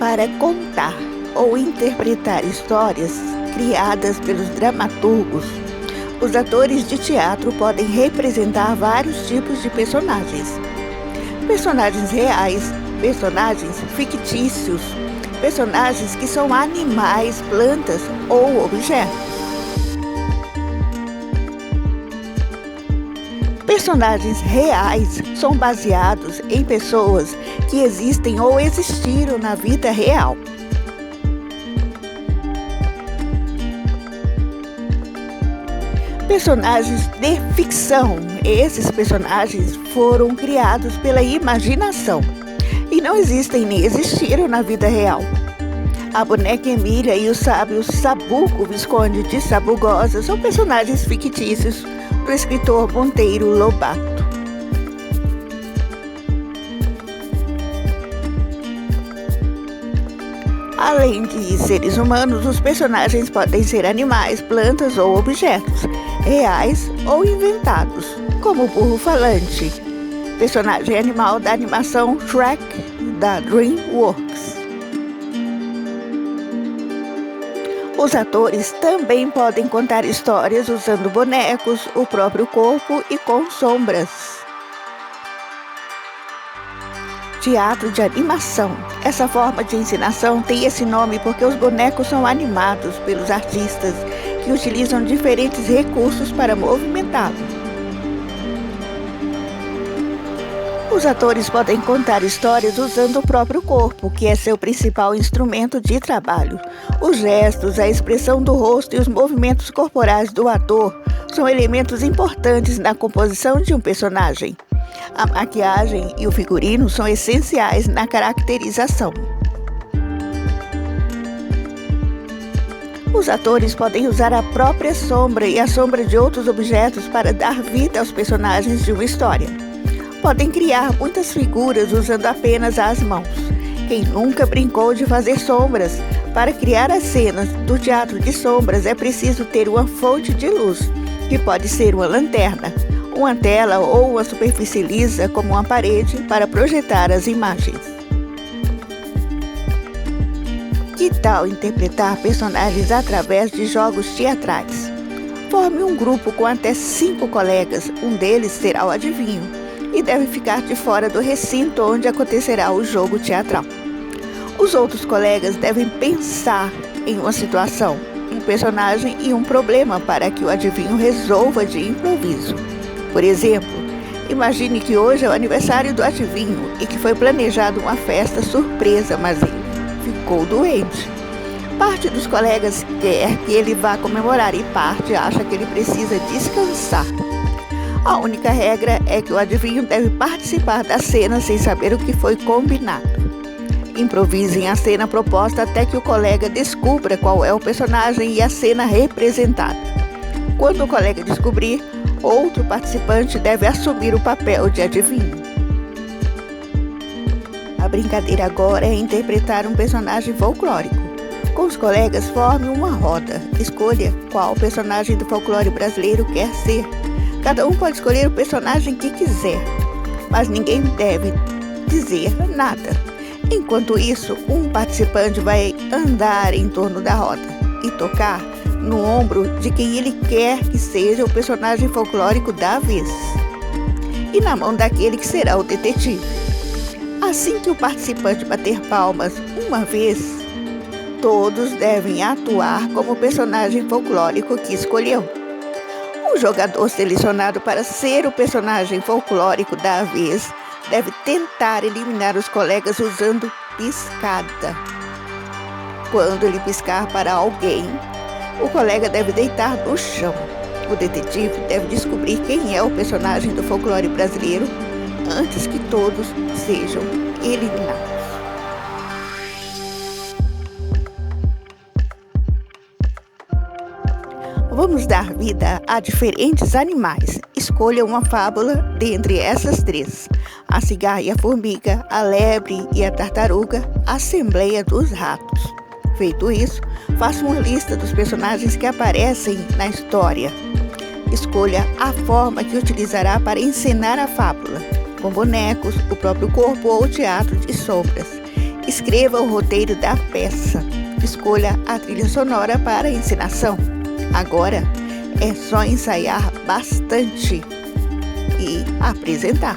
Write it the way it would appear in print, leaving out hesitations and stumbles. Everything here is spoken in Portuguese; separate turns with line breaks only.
Para contar ou interpretar histórias criadas pelos dramaturgos, os atores de teatro podem representar vários tipos de personagens. Personagens reais, personagens fictícios, personagens que são animais, plantas ou objetos. Personagens reais são baseados em pessoas que existem ou existiram na vida real. Personagens de ficção. Esses personagens foram criados pela imaginação e não existem nem existiram na vida real. A boneca Emília e o sábio Sabuco Visconde de Sabugosa são personagens fictícios do escritor Monteiro Lobato. Além de seres humanos, os personagens podem ser animais, plantas ou objetos, reais ou inventados, como o burro falante, personagem animal da animação Shrek da DreamWorks. Os atores também podem contar histórias usando bonecos, o próprio corpo e com sombras. Teatro de animação. Essa forma de encenação tem esse nome porque os bonecos são animados pelos artistas que utilizam diferentes recursos para movimentá-los. Os atores podem contar histórias usando o próprio corpo, que é seu principal instrumento de trabalho. Os gestos, a expressão do rosto e os movimentos corporais do ator são elementos importantes na composição de um personagem. A maquiagem e o figurino são essenciais na caracterização. Os atores podem usar a própria sombra e a sombra de outros objetos para dar vida aos personagens de uma história. Podem criar muitas figuras usando apenas as mãos. Quem nunca brincou de fazer sombras? Para criar as cenas do teatro de sombras é preciso ter uma fonte de luz, que pode ser uma lanterna, uma tela ou uma superfície lisa como uma parede para projetar as imagens. Que tal interpretar personagens através de jogos teatrais? Forme um grupo com até 5 colegas, um deles será o adivinho e deve ficar de fora do recinto onde acontecerá o jogo teatral. Os outros colegas devem pensar em uma situação, um personagem e um problema para que o adivinho resolva de improviso. Por exemplo, imagine que hoje é o aniversário do adivinho e que foi planejada uma festa surpresa, mas ele ficou doente. Parte dos colegas quer que ele vá comemorar e parte acha que ele precisa descansar. A única regra é que o adivinho deve participar da cena sem saber o que foi combinado. Improvisem a cena proposta até que o colega descubra qual é o personagem e a cena representada. Quando o colega descobrir, outro participante deve assumir o papel de adivinho. A brincadeira agora é interpretar um personagem folclórico. Com os colegas, forme uma roda. Escolha qual personagem do folclore brasileiro quer ser. Cada um pode escolher o personagem que quiser, mas ninguém deve dizer nada. Enquanto isso, um participante vai andar em torno da roda e tocar no ombro de quem ele quer que seja o personagem folclórico da vez, e na mão daquele que será o detetive. Assim que o participante bater palmas uma vez, todos devem atuar como o personagem folclórico que escolheu. O jogador selecionado para ser o personagem folclórico da vez deve tentar eliminar os colegas usando piscada. Quando ele piscar para alguém, o colega deve deitar no chão. O detetive deve descobrir quem é o personagem do folclore brasileiro antes que todos sejam eliminados. Vamos dar vida a diferentes animais. Escolha uma fábula dentre essas 3. A cigarra e a formiga, a lebre e a tartaruga, a assembleia dos ratos. Feito isso, faça uma lista dos personagens que aparecem na história. Escolha a forma que utilizará para encenar a fábula, com bonecos, o próprio corpo ou teatro de sombras. Escreva o roteiro da peça. Escolha a trilha sonora para a encenação. Agora é só ensaiar bastante e apresentar.